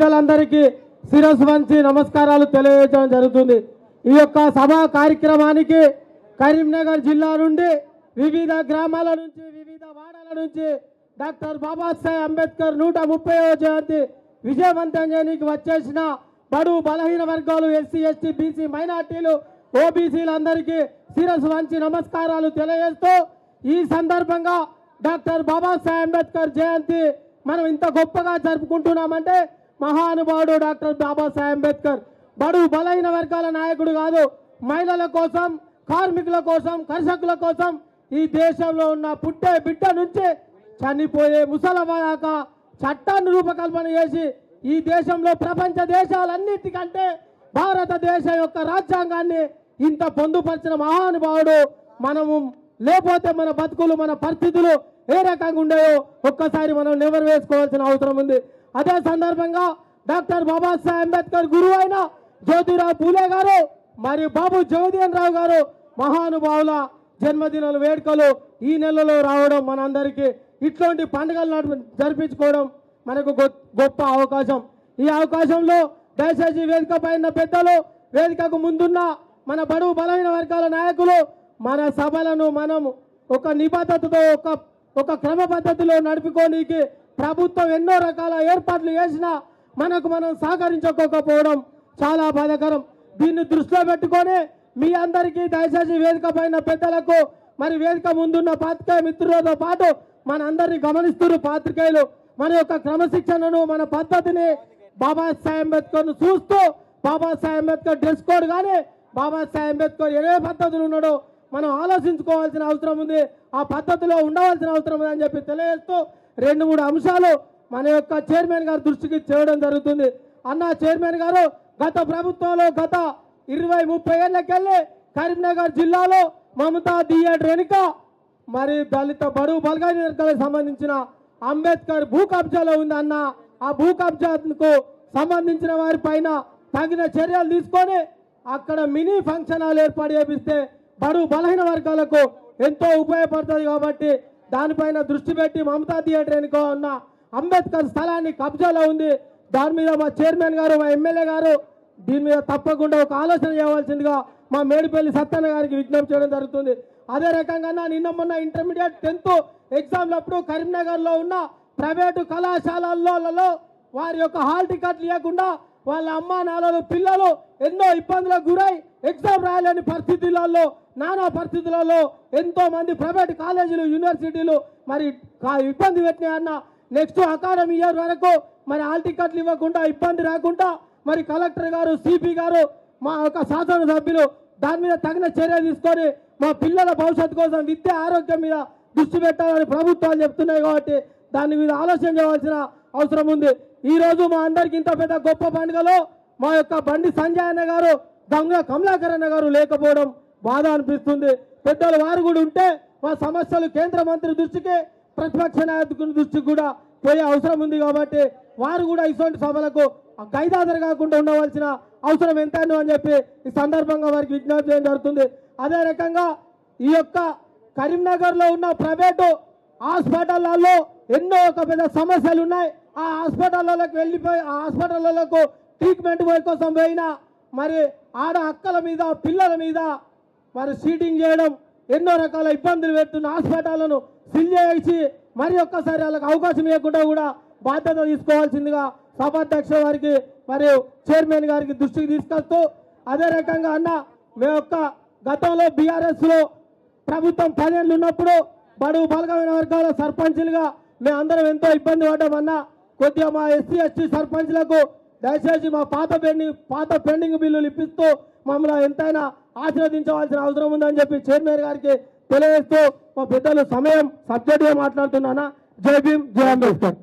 పెద్దలందరికీ శిరస్సు వంచి నమస్కారాలు తెలియజేయడం జరుగుతుంది। ఈ యొక్క సభా కార్యక్రమానికి కరీంనగర్ జిల్లా నుండి వివిధ గ్రామాల నుంచి వివిధ వాడల నుంచి డాక్టర్ బాబాసాహెబ్ అంబేద్కర్ 130వ జయంతి విజయవంతం చేయడానికి వచ్చేసిన బడుగు బలహీన వర్గాలు ఎస్సీ ఎస్టీ బీసీ మైనార్టీలు ఓబీసీలందరికీ శిరస్సు వంచి నమస్కారాలు తెలియజేస్తూ ఈ సందర్భంగా డాక్టర్ బాబాసాహెబ్ అంబేద్కర్ జయంతి మనం ఇంత గొప్పగా జరుపుకుంటున్నామంటే మహానుభావుడు డాక్టర్ బాబాసాహెబ్ అంబేద్కర్ బడుగు బలహీన వర్గాల నాయకుడు కాదు, మహిళల కోసం, కార్మికుల కోసం, కర్షకుల కోసం ఈ దేశంలో ఉన్న పుట్టే బిడ్డ నుంచి చనిపోయే ముసలమ్మ దాకా చట్టాన్ని రూపకల్పన చేసి ఈ దేశంలో ప్రపంచ దేశాలన్నిటికంటే భారతదేశం యొక్క రాజ్యాంగాన్ని ఇంత పొందుపరిచిన మహానుభావుడు మనము లేకపోతే మన బతుకులు మన పరిస్థితులు ఏ రకంగా ఉండేవో ఒక్కసారి మనం నెవరు వేసుకోవాల్సిన అవసరం ఉంది। అదే సందర్భంగా డాక్టర్ బాబాసాహెబ్ అంబేద్కర్ గురువు అయిన జ్యోతిరావు పూలే గారు మరియు బాబు జగజీవన్ రావు గారు మహానుభావుల జన్మదినాల వేడుకలు ఈ నెలలో రావడం మనందరికీ ఇట్లాంటి పండుగలు జరిపించుకోవడం మనకు గొప్ప అవకాశం। ఈ అవకాశంలో దయచేసి వేదిక పైన పెద్దలు, వేదికకు ముందున్న మన బడుగు బలహీన వర్గాల నాయకులు మన సభలను మనం ఒక నిబద్ధతతో ఒక క్రమ పద్ధతిలో నడుపుకోనికి ప్రభుత్వం ఎన్నో రకాల ఏర్పాట్లు చేసినా మనకు మనం సహకరించకపోవడం చాలా బాధాకరం। దీన్ని దృష్టిలో పెట్టుకొని మీ అందరికీ దయచేసి వేదిక పైన పెద్దలకు మరి వేదిక ముందున్న పాత్రికేయ మిత్రులతో పాటు మన అందరినీ గమనిస్తున్న పాత్రికేయులు మన యొక్క క్రమశిక్షణను మన పద్ధతిని బాబాసాహెబ్ అంబేద్కర్ను చూస్తూ బాబాసాహెబ్ అంబేద్కర్ డ్రెస్ కోడ్ కానీ బాబాసాహెబ్ అంబేద్కర్ ఏ పద్ధతులు ఉన్నాడో మనం ఆలోచించుకోవాల్సిన అవసరం ఉంది, ఆ పద్ధతిలో ఉండవలసిన అవసరం ఉంది అని చెప్పి తెలియజేస్తూ 2-3 అంశాలు మన యొక్క చైర్మన్ గారి దృష్టికి చేయడం జరుగుతుంది। అన్న చైర్మన్ గారు గత ప్రభుత్వంలో గత 20-30 ఏళ్ళకెళ్ళి కరీంనగర్ జిల్లాలో మమతా థియేటర్ వెనుక మరి దళిత బడుగు బలహీన వర్గాలకు సంబంధించిన అంబేద్కర్ భూ కబ్జాలో ఉంది అన్న, ఆ భూ కబ్జాకు సంబంధించిన వారి పైన తగిన చర్యలు తీసుకొని అక్కడ మినీ ఫంక్షన్ హాల్ ఏర్పాటు చేపిస్తే బడుగు బలహీన వర్గాలకు ఎంతో ఉపయోగపడుతుంది కాబట్టి దానిపైన దృష్టి పెట్టి మమతా థియేటర్ వెనుక ఉన్న అంబేద్కర్ స్థలాన్ని కబ్జాలో ఉంది, దాని మీద మా చైర్మన్ గారు మా ఎమ్మెల్యే గారు దీని మీద తప్పకుండా ఒక ఆలోచన చేయవలసిందిగా మా మేడిపల్లి సత్యన్న గారికి విజ్ఞప్తి చేయడం జరుగుతుంది। అదే రకంగా నిన్న మొన్న ఇంటర్మీడియట్ 10th ఎగ్జామ్లప్పుడు కరీంనగర్లో ఉన్న ప్రైవేటు కళాశాలలలో వారి యొక్క హాల్ టికెట్లు ఇవ్వకుండా వాళ్ళ అమ్మా నాన్నలు పిల్లలు ఎన్నో ఇబ్బందులకు గురై ఎగ్జామ్ రాయలేని పరిస్థితులలో నానా పరిస్థితులలో ఎంతో మంది ప్రైవేట్ కాలేజీలు యూనివర్సిటీలు మరి ఇబ్బంది పెట్టినాయన్న నెక్స్ట్ అకాడమీ ఇయర్ వరకు మరి హాల్ టికెట్లు ఇవ్వకుండా ఇబ్బంది రాకుండా మరి కలెక్టర్ గారు సిపి గారు మా యొక్క శాసనసభ్యులు దాని మీద తగిన చర్య తీసుకొని మా పిల్లల భవిష్యత్తు కోసం విద్య ఆరోగ్యం మీద దృష్టి పెట్టాలని ప్రభుత్వాలు చెప్తున్నాయి కాబట్టి దాని మీద ఆలోచన చేయవలసిన అవసరం ఉంది। ఈ రోజు మా అందరికి ఇంత పెద్ద గొప్ప పండుగలో మా యొక్క బండి సంజయ్ అన్న గారు దొంగ కమలాకర్ అన్న గారు లేకపోవడం బాధ అనిపిస్తుంది। పెద్దలు వారు కూడా ఉంటే మా సమస్యలు కేంద్ర మంత్రి దృష్టికి ప్రతిపక్ష నాయకుని దృష్టికి కూడా పోయే అవసరం ఉంది కాబట్టి వారు కూడా ఇటువంటి సభలకు గైదాదరు కాకుండా ఉండవలసిన అవసరం ఎంతైనా అని చెప్పి ఈ సందర్భంగా వారికి విజ్ఞప్తి చేయడం జరుగుతుంది। అదే రకంగా ఈ యొక్క కరీంనగర్లో ఉన్న ప్రైవేటు హాస్పిటళ్లలో ఎన్నో ఒక పెద్ద సమస్యలు ఉన్నాయి, ఆ హాస్పిటళ్ళకి వెళ్ళిపోయి ఆ హాస్పిటళ్లకు ట్రీట్మెంట్ కోసం పోయినా మరి ఆడ అక్కల మీద పిల్లల మీద మరి సీటింగ్ చేయడం ఎన్నో రకాల ఇబ్బందులు పెడుతున్న హాస్పిటళ్లను సీల్ చేసి మరి ఒక్కసారి వాళ్ళకి అవకాశం ఇవ్వకుండా కూడా బాధ్యత తీసుకోవాల్సిందిగా సభాధ్యక్ష వారికి మరియు చైర్మన్ గారికి దృష్టికి తీసుకొస్తూ అదే రకంగా అన్న మేము యొక్క గతంలో బీఆర్ఎస్లో ప్రభుత్వం 10 ఏళ్ళు ఉన్నప్పుడు బడుగు బలహీన వర్గాల సర్పంచులుగా మేమందరం ఎంతో ఇబ్బంది పడ్డామన్నా కొద్దిగా మా ఎస్సీ ఎస్టీ సర్పంచ్లకు దయచేసి మా పాత పెండింగ్ బిల్లులు ఇప్పిస్తూ మమ్మల్ని ఎంతైనా ఆశీర్వదించవలసిన అవసరం ఉందని చెప్పి చైర్మన్ గారికి తెలియజేస్తూ మా పెద్దలు సమయం సబ్జెక్టుగా మాట్లాడుతున్నానా। జై భీమ్, జై అంబేద్కర్।